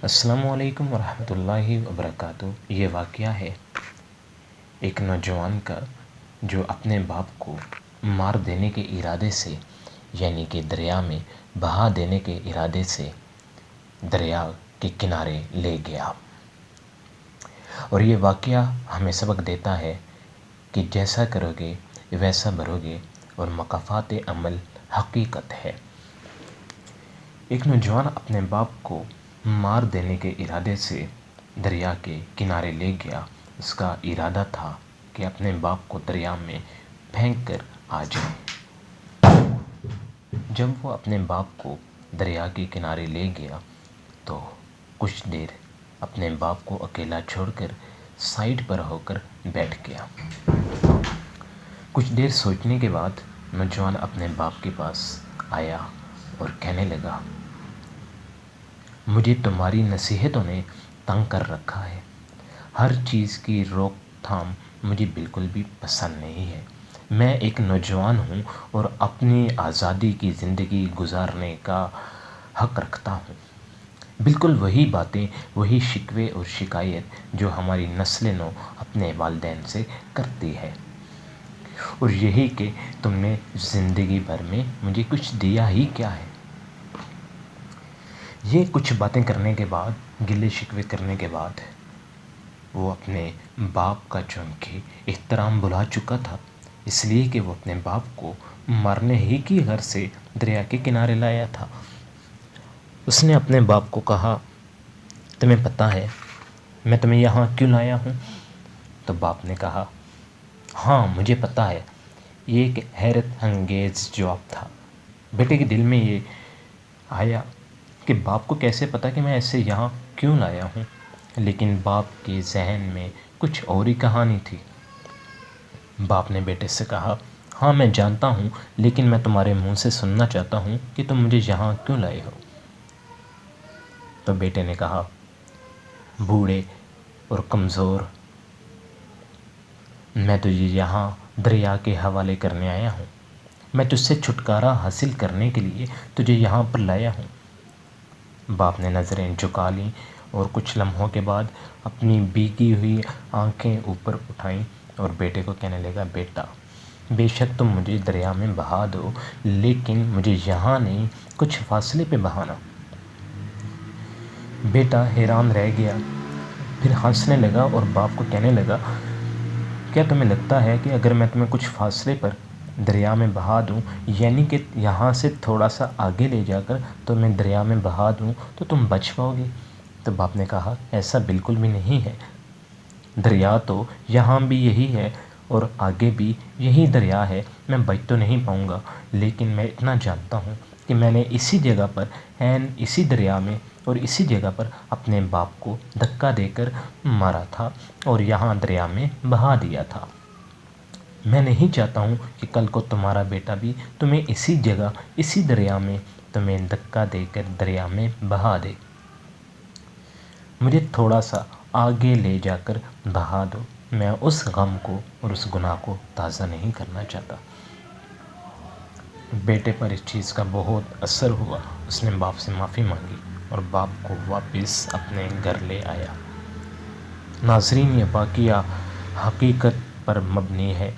السلام علیکم ورحمۃ اللہ وبرکاتہ۔ یہ واقعہ ہے ایک نوجوان کا جو اپنے باپ کو مار دینے کے ارادے سے، یعنی کہ دریا میں بہا دینے کے ارادے سے دریا کے کنارے لے گیا۔ اور یہ واقعہ ہمیں سبق دیتا ہے کہ جیسا کرو گے ویسا بھرو گے، اور مکافات عمل حقیقت ہے۔ ایک نوجوان اپنے باپ کو مار دینے کے ارادے سے دریا کے کنارے لے گیا۔ اس کا ارادہ تھا کہ اپنے باپ کو دریا میں پھینک کر آ جائے۔ جب وہ اپنے باپ کو دریا کے کنارے لے گیا تو کچھ دیر اپنے باپ کو اکیلا چھوڑ کر سائڈ پر ہو کر بیٹھ گیا۔ کچھ دیر سوچنے کے بعد نوجوان اپنے باپ کے پاس آیا اور کہنے لگا، مجھے تمہاری نصیحتوں نے تنگ کر رکھا ہے۔ ہر چیز کی روک تھام مجھے بالکل بھی پسند نہیں ہے۔ میں ایک نوجوان ہوں اور اپنی آزادی کی زندگی گزارنے کا حق رکھتا ہوں۔ بالکل وہی باتیں، وہی شکوے اور شکایت جو ہماری نسل نو اپنے والدین سے کرتی ہے، اور یہی کہ تم نے زندگی بھر میں مجھے کچھ دیا ہی کیا ہے۔ یہ کچھ باتیں کرنے کے بعد، گلے شکوے کرنے کے بعد، وہ اپنے باپ کا چونکہ احترام بھلا چکا تھا، اس لیے کہ وہ اپنے باپ کو مارنے ہی کی غرض سے دریا کے کنارے لایا تھا۔ اس نے اپنے باپ کو کہا، تمہیں پتہ ہے میں تمہیں یہاں کیوں لایا ہوں؟ تو باپ نے کہا، ہاں مجھے پتہ ہے۔ یہ ایک حیرت انگیز جواب تھا۔ بیٹے کے دل میں یہ آیا کہ باپ کو کیسے پتہ کہ میں ایسے یہاں کیوں لایا ہوں، لیکن باپ کے ذہن میں کچھ اور ہی کہانی تھی۔ باپ نے بیٹے سے کہا، ہاں میں جانتا ہوں، لیکن میں تمہارے منہ سے سننا چاہتا ہوں کہ تم مجھے یہاں کیوں لائے ہو۔ تو بیٹے نے کہا، بوڑھے اور کمزور، میں تجھے یہاں دریا کے حوالے کرنے آیا ہوں۔ میں تجھ سے چھٹکارا حاصل کرنے کے لیے تجھے یہاں پر لایا ہوں۔ باپ نے نظریں جھکا لیں اور کچھ لمحوں کے بعد اپنی بھیگی ہوئی آنکھیں اوپر اٹھائیں اور بیٹے کو کہنے لگا، بیٹا بے شک تم مجھے دریا میں بہا دو، لیکن مجھے یہاں نہیں، کچھ فاصلے پہ بہانا۔ بیٹا حیران رہ گیا، پھر ہنسنے لگا اور باپ کو کہنے لگا، کیا تمہیں لگتا ہے کہ اگر میں تمہیں کچھ فاصلے پر دریا میں بہا دوں، یعنی کہ یہاں سے تھوڑا سا آگے لے جا کر تمہیں دریا میں بہا دوں تو تم بچ پاؤ گے؟ تو باپ نے کہا، ایسا بالکل بھی نہیں ہے۔ دریا تو یہاں بھی یہی ہے اور آگے بھی یہی دریا ہے، میں بچ تو نہیں پاؤں گا، لیکن میں اتنا جانتا ہوں کہ میں نے اسی جگہ پر، عین اسی دریا میں اور اسی جگہ پر اپنے باپ کو دھکا دے کر مارا تھا اور یہاں دریا میں بہا دیا تھا۔ میں نہیں چاہتا ہوں کہ کل کو تمہارا بیٹا بھی تمہیں اسی جگہ، اسی دریا میں تمہیں دھکا دے کر دریا میں بہا دے۔ مجھے تھوڑا سا آگے لے جا کر بہا دو، میں اس غم کو اور اس گناہ کو تازہ نہیں کرنا چاہتا۔ بیٹے پر اس چیز کا بہت اثر ہوا۔ اس نے باپ سے معافی مانگی اور باپ کو واپس اپنے گھر لے آیا۔ ناظرین، یہ واقعہ حقیقت پر مبنی ہے۔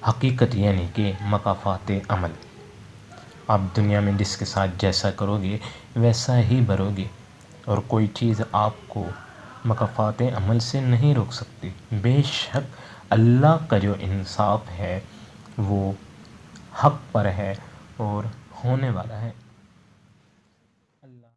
حقیقت یعنی کہ مکافات عمل۔ آپ دنیا میں جس کے ساتھ جیسا کرو گے ویسا ہی بھرو گے، اور کوئی چیز آپ کو مکافات عمل سے نہیں روک سکتی۔ بے شک اللہ کا جو انصاف ہے وہ حق پر ہے اور ہونے والا ہے۔